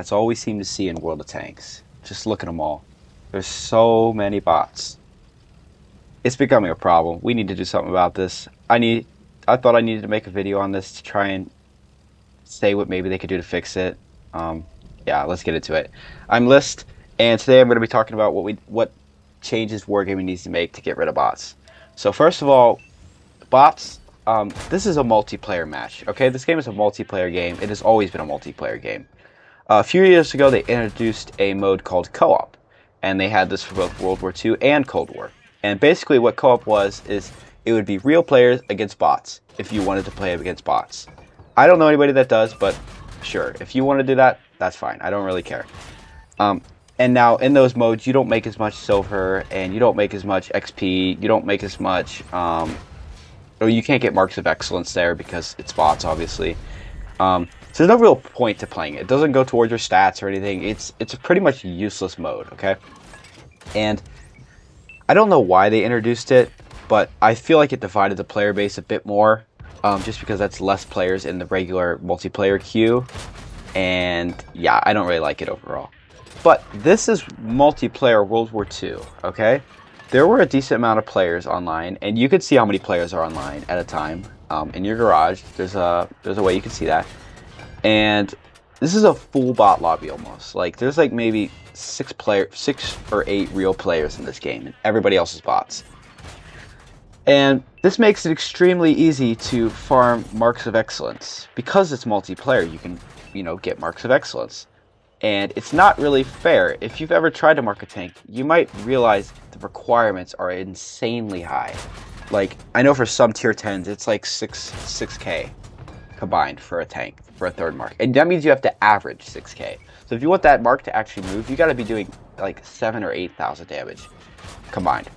That's all we seem to see in World of Tanks. Just look at them all. There's so many bots. It's becoming a problem. We need to do something about this. I thought I needed to make a video on this to try and say what maybe they could do to fix it. Um, yeah, let's get into it. I'm List, and today I'm going to be talking about what changes Wargaming needs to make to get rid of bots. So first of all, bots. This is a multiplayer match. Okay, this game is a multiplayer game. It has always been a multiplayer game. A few years ago, they introduced a mode called co-op, and they had this for both World War II and Cold War. And basically, what co-op was is it would be real players against bots if you wanted to play against bots. I don't know anybody that does, but sure, if you want to do that, that's fine. I don't really care. And now in those modes, you don't make as much silver, and you don't make as much XP. You don't make as much. Or you can't get marks of excellence there because it's bots, obviously. So there's no real point to playing it. It doesn't go towards your stats or anything. It's a pretty much useless mode, okay? And I don't know why they introduced it, but I feel like it divided the player base a bit more, just because that's less players in the regular multiplayer queue. And yeah, I don't really like it overall. But this is multiplayer World War II, okay? There were a decent amount of players online, and you could see how many players are online at a time. In your garage, there's a way you can see that. And this is a full bot lobby almost. Like there's like maybe 6 or 8 real players in this game, and everybody else is bots. And this makes it extremely easy to farm marks of excellence because it's multiplayer. You can, get marks of excellence. And it's not really fair. If you've ever tried to mark a tank, you might realize the requirements are insanely high. Like, I know for some tier 10s, it's like 6k combined for a tank, for a third mark. And that means you have to average 6k. So if you want that mark to actually move, you gotta be doing like 7 or 8,000 damage combined.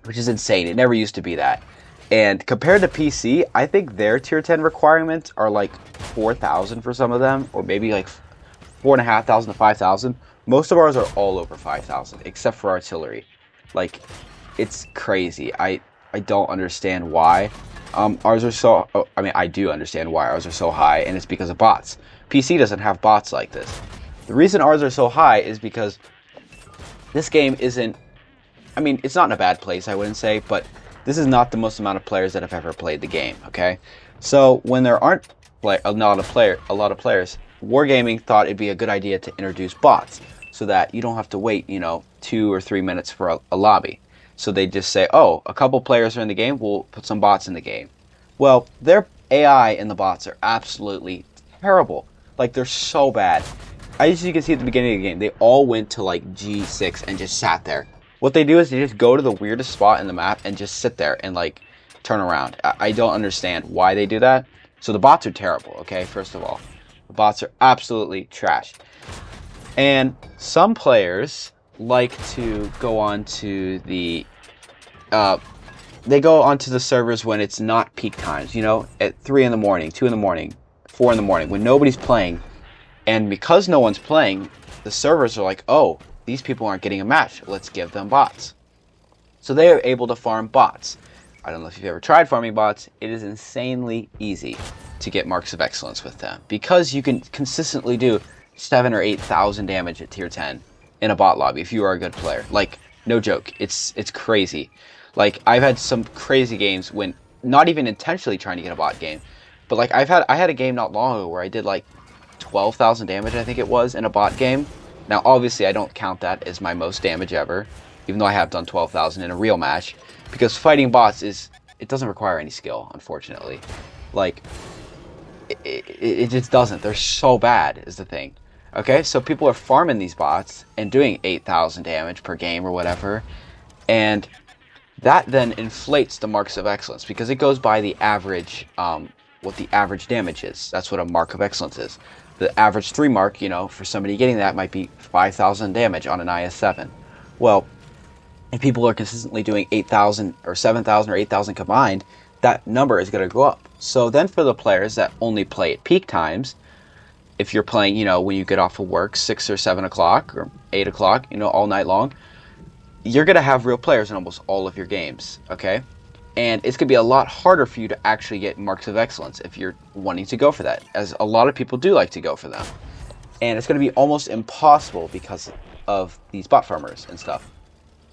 Which is insane. It never used to be that. And compared to PC, I think their tier 10 requirements are like 4,000 for some of them, or maybe like 4,500 to 5,000. Most of ours are all over 5,000, except for artillery. Like, it's crazy. I don't understand why ours are so. I mean, I do understand why ours are so high, and it's because of bots. PC doesn't have bots like this. The reason ours are so high is because this game isn't. I mean, it's not in a bad place, I wouldn't say, but this is not the most amount of players that have ever played the game. Okay, so when there aren't like a lot of players. Wargaming thought it'd be a good idea to introduce bots so that you don't have to wait, 2 or 3 minutes for a lobby. So they just say, oh, a couple players are in the game, we'll put some bots in the game. Well, their AI and the bots are absolutely terrible. Like, they're so bad. As you can see at the beginning of the game, they all went to like G6 and just sat there. What they do is they just go to the weirdest spot in the map and just sit there and like turn around. I don't understand why they do that. So the bots are terrible, okay, first of all. The bots are absolutely trash. And some players like to go on to the they go onto the servers when it's not peak times, at 3 in the morning, 2 in the morning, 4 in the morning, when nobody's playing. And because no one's playing, the servers are like, oh, these people aren't getting a match. Let's give them bots. So they are able to farm bots. I don't know if you've ever tried farming bots. It is insanely easy to get marks of excellence with them because you can consistently do 7 or 8,000 damage at tier 10 in a bot lobby if you are a good player. Like, no joke, it's crazy. Like, I've had some crazy games when not even intentionally trying to get a bot game, but like I had a game not long ago where I did like 12,000 damage, I think it was, in a bot game. Now obviously I don't count that as my most damage ever, even though I have done 12,000 in a real match, because fighting bots it doesn't require any skill, unfortunately. Like, it just doesn't. They're so bad is the thing. Okay, so people are farming these bots and doing 8,000 damage per game or whatever, and that then inflates the marks of excellence because it goes by the average, what the average damage is. That's what a mark of excellence is. The average 3 mark, for somebody getting that might be 5,000 damage on an IS-7. Well, if people are consistently doing 8,000 or 7,000 or 8,000 combined, that number is going to go up. So then for the players that only play at peak times, if you're playing, when you get off of work, 6 or 7 o'clock or 8 o'clock, all night long, you're going to have real players in almost all of your games, okay? And it's going to be a lot harder for you to actually get marks of excellence if you're wanting to go for that, as a lot of people do like to go for them. and it's going to be almost impossible because of these bot farmers and stuff.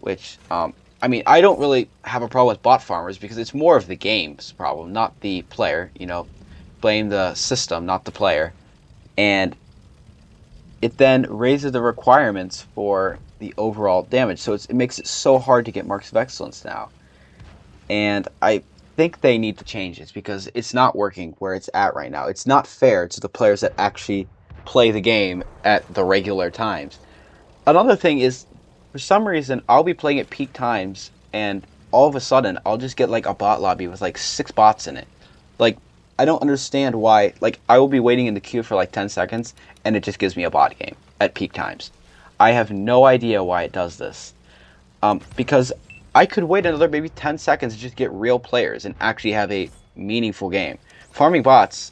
Which, I mean, I don't really have a problem with bot farmers because it's more of the game's problem, not the player. You know, blame the system, not the player. And it then raises the requirements for the overall damage. So it makes it so hard to get marks of excellence now. And I think they need to change this because it's not working where it's at right now. It's not fair to the players that actually play the game at the regular times. Another thing is, for some reason, I'll be playing at peak times, and all of a sudden, I'll just get like a bot lobby with like 6 bots in it. Like, I don't understand why. Like, I will be waiting in the queue for like 10 seconds, and it just gives me a bot game at peak times. I have no idea why it does this. Because I could wait another maybe 10 seconds to just get real players and actually have a meaningful game. Farming bots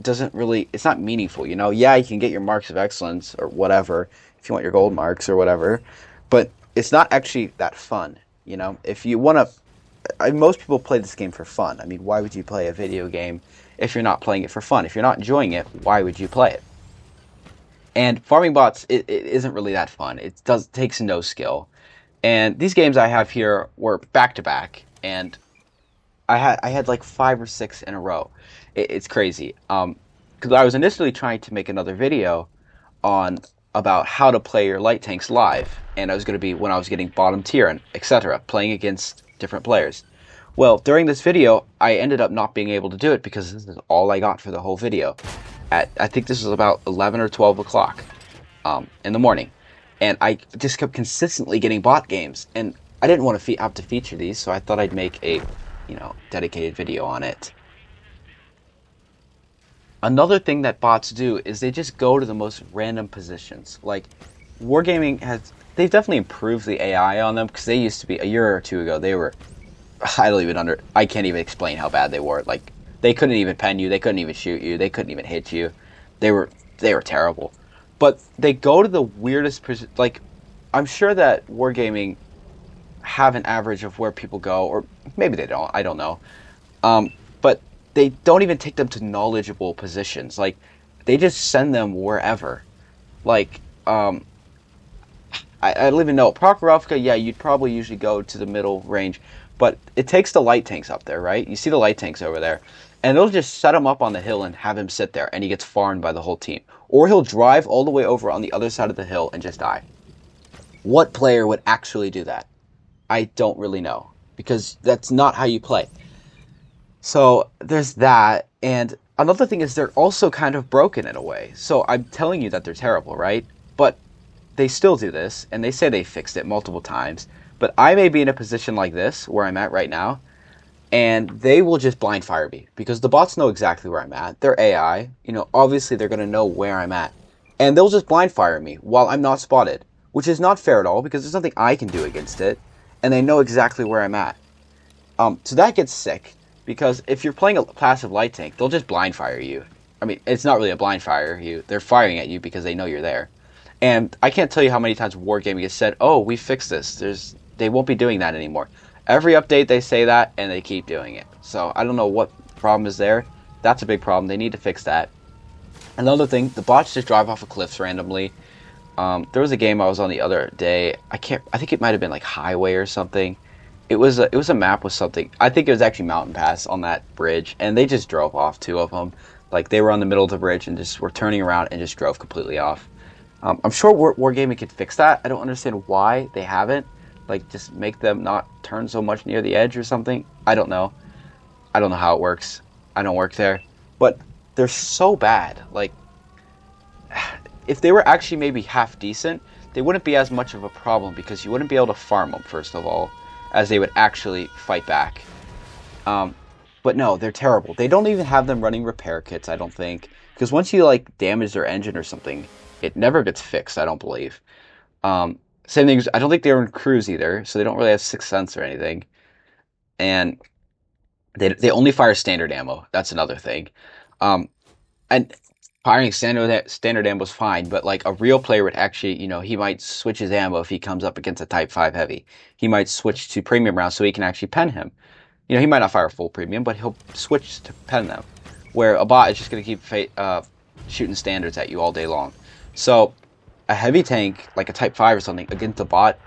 doesn't really, it's not meaningful, you know? Yeah, you can get your marks of excellence or whatever if you want your gold marks or whatever, but it's not actually that fun, you know? If you want to, most people play this game for fun. I mean, why would you play a video game if you're not playing it for fun? If you're not enjoying it, why would you play it? And farming bots, it isn't really that fun. Takes no skill. And these games I have here were back to back, and I had like 5 or 6 in a row. It's crazy. Because I was initially trying to make another video on about how to play your light tanks live, and I was going to be when I was getting bottom tier and etc. playing against different players. Well, during this video, I ended up not being able to do it because this is all I got for the whole video. I think this was about 11 or 12 o'clock in the morning, and I just kept consistently getting bot games, and I didn't want to have to feature these, so I thought I'd make a dedicated video on it. Another thing that bots do is they just go to the most random positions. Like, they've definitely improved the AI on them because they used to be, a year or two ago, I can't even explain how bad they were. Like, they couldn't even pen you, they couldn't even shoot you, they couldn't even hit you. They were terrible. But they go to the weirdest, like, I'm sure that Wargaming have an average of where people go, or maybe they don't, I don't know. But they don't even take them to knowledgeable positions. Like, they just send them wherever. Like, I don't even know. Prokhorovka, yeah, you'd probably usually go to the middle range, but it takes the light tanks up there, right? You see the light tanks over there, and they'll just set him up on the hill and have him sit there, and he gets farmed by the whole team. Or he'll drive all the way over on the other side of the hill and just die. What player would actually do that? I don't really know, because that's not how you play. So there's that, and another thing is they're also kind of broken in a way. So I'm telling you that they're terrible, right? But they still do this, and they say they fixed it multiple times. But I may be in a position like this, where I'm at right now, and they will just blind fire me, because the bots know exactly where I'm at. They're AI, obviously they're going to know where I'm at. And they'll just blind fire me while I'm not spotted, which is not fair at all, because there's nothing I can do against it, and they know exactly where I'm at. So that gets sick, because if you're playing a passive light tank, they'll just blind fire you. I mean, it's not really a blind fire. They're firing at you because they know you're there. And I can't tell you how many times Wargaming has said, "Oh, we fixed this. They won't be doing that anymore." Every update they say that, and they keep doing it. So I don't know what problem is there. That's a big problem. They need to fix that. Another thing, the bots just drive off of cliffs randomly. There was a game I was on the other day. I think it might have been like Highway or something. It was a map with something. I think it was actually Mountain Pass on that bridge, and they just drove off 2 of them. Like, they were on the middle of the bridge and just were turning around and just drove completely off. I'm sure Wargaming could fix that. I don't understand why they haven't. Like, just make them not turn so much near the edge or something. I don't know. I don't know how it works. I don't work there. But they're so bad. Like, if they were actually maybe half decent, they wouldn't be as much of a problem because you wouldn't be able to farm them, first of all, as they would actually fight back. But no, they're terrible. They don't even have them running repair kits, I don't think. Because once you, like, damage their engine or something, it never gets fixed, I don't believe. Same thing, I don't think they're in crews either, so they don't really have sixth sense or anything. And they only fire standard ammo. That's another thing. And firing standard ammo is fine, but like a real player would actually, he might switch his ammo if he comes up against a Type 5 heavy. He might switch to premium rounds so he can actually pen him. He might not fire full premium, but he'll switch to pen them. Where a bot is just going to keep shooting standards at you all day long. So a heavy tank, like a Type 5 or something, against a bot,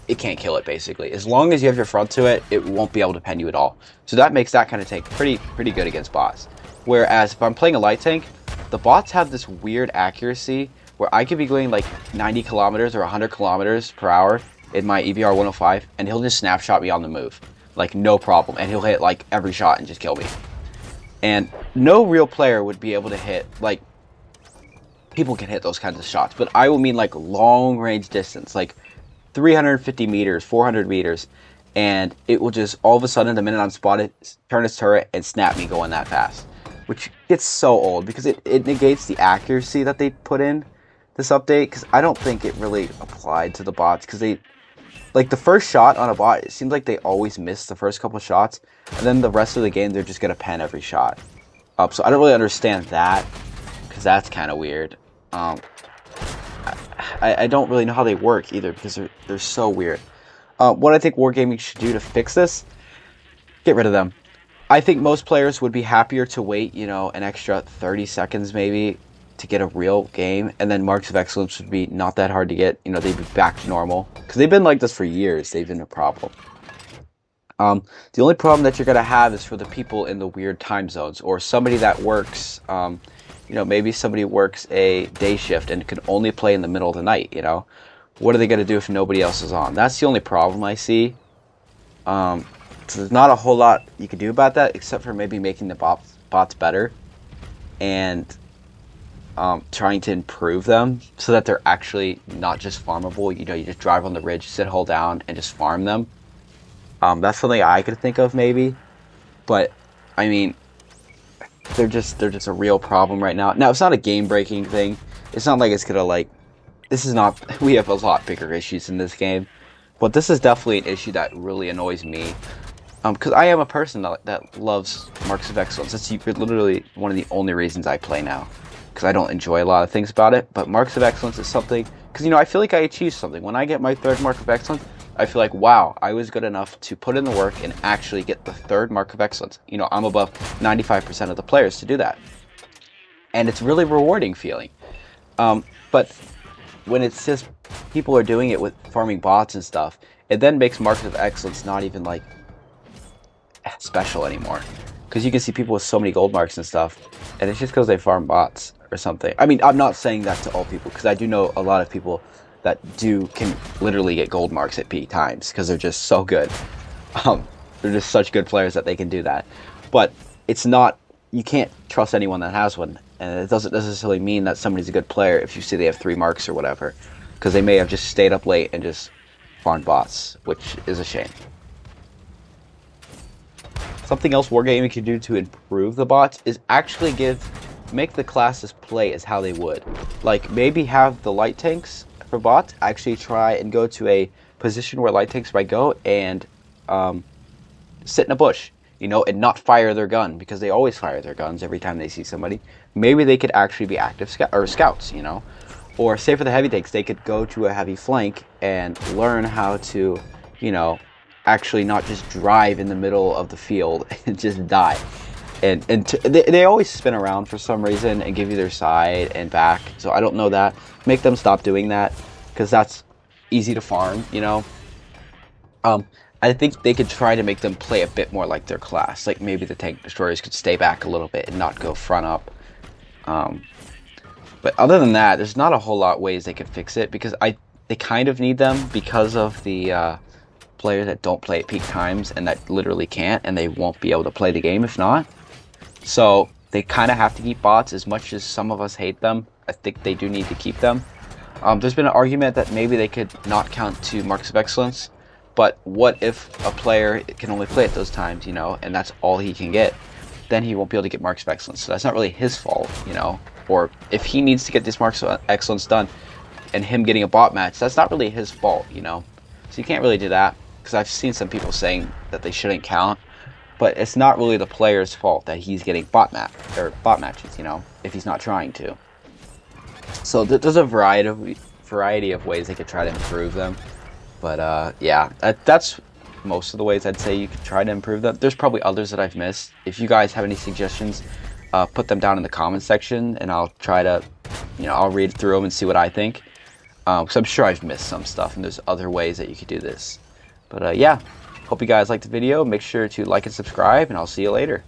it can't kill it, basically. As long as you have your front to it, it won't be able to pen you at all. So that makes that kind of tank pretty good against bots. Whereas if I'm playing a light tank, the bots have this weird accuracy where I could be going like 90 kilometers or 100 kilometers per hour in my EBR 105, and he'll just snapshot me on the move. Like, no problem. And he'll hit like every shot and just kill me. And no real player would be able to hit, like, people can hit those kinds of shots, but I will mean like long range distance, like 350 meters, 400 meters, and it will just all of a sudden, the minute I'm spotted, turn its turret and snap me going that fast, which gets so old because it negates the accuracy that they put in this update, because I don't think it really applied to the bots, because they, like, the first shot on a bot, it seems like they always miss the first couple shots, and then the rest of the game they're just going to pen every shot up. So I don't really understand that, because that's kind of weird. I don't really know how they work either, because they're so weird. What I think Wargaming should do to fix this, get rid of them. I think most players would be happier to wait, you know, an extra 30 seconds maybe to get a real game, and then marks of excellence would be not that hard to get. You know, they'd be back to normal, because they've been like this for years. They've been a problem. The only problem that you're going to have is for the people in the weird time zones, or somebody that works, you know, maybe somebody works a day shift and can only play in the middle of the night, you know. What are they going to do if nobody else is on? That's the only problem I see. So there's not a whole lot you can do about that, except for maybe making the bots better and trying to improve them so that they're actually not just farmable. You know, you just drive on the ridge, sit, hold down, and just farm them. That's something I could think of maybe, but I mean, they're just a real problem right now. Now, it's not a game-breaking thing. It's not like it's gonna, like, this is not, we have a lot bigger issues in this game, but this is definitely an issue that really annoys me, because I am a person that loves Marks of Excellence. That's literally one of the only reasons I play now, because I don't enjoy a lot of things about it. But Marks of Excellence is something, because, you know, I feel like I achieved something. When I get my 3rd Mark of Excellence, I feel like, wow, I was good enough to put in the work and actually get the 3rd Mark of Excellence. You know, I'm above 95% of the players to do that. And it's really rewarding feeling. But when it's just people are doing it with farming bots and stuff, it then makes Marks of Excellence not even, like, special anymore. Because you can see people with so many gold marks and stuff, and it's just because they farm bots or something. I mean, I'm not saying that to all people, because I do know a lot of people that can literally get gold marks at peak times because they're just so good. They're just such good players that they can do that. But it's not, you can't trust anyone that has one, and it doesn't necessarily mean that somebody's a good player if you see they have 3 marks or whatever, because they may have just stayed up late and just farmed bots, which is a shame. Something else Wargaming can do to improve the bots is actually make the classes play as how they would. Like, maybe have the light tanks for bots actually try and go to a position where light tanks might go and sit in a bush, you know, and not fire their gun, because they always fire their guns every time they see somebody. Maybe they could actually be active scouts, you know. Or say for the heavy tanks, they could go to a heavy flank and learn how to, you know, actually not just drive in the middle of the field and just die. And they always spin around for some reason and give you their side and back. So I don't know that. Make them stop doing that, because that's easy to farm, you know. I think they could try to make them play a bit more like their class. Like, maybe the tank destroyers could stay back a little bit and not go front up. But other than that, there's not a whole lot ways they could fix it, because they kind of need them because of the players that don't play at peak times and that literally can't, and they won't be able to play the game if not. So they kind of have to keep bots. As much as some of us hate them, I think they do need to keep them. There's been an argument that maybe they could not count 2 Marks of Excellence, but what if a player can only play at those times, you know, and that's all he can get? Then he won't be able to get Marks of Excellence. So that's not really his fault, you know. Or if he needs to get this Marks of Excellence done and him getting a bot match, that's not really his fault, you know. So you can't really do that, because I've seen some people saying that they shouldn't count. But it's not really the player's fault that he's getting bot matches, you know, if he's not trying to. So there's a variety of ways they could try to improve them. But yeah, that's most of the ways I'd say you could try to improve them. There's probably others that I've missed. If you guys have any suggestions, put them down in the comments section, and I'll try to I'll read through them and see what I think. Because I'm sure I've missed some stuff, and there's other ways that you could do this. But yeah, hope you guys liked the video. Make sure to like and subscribe, and I'll see you later.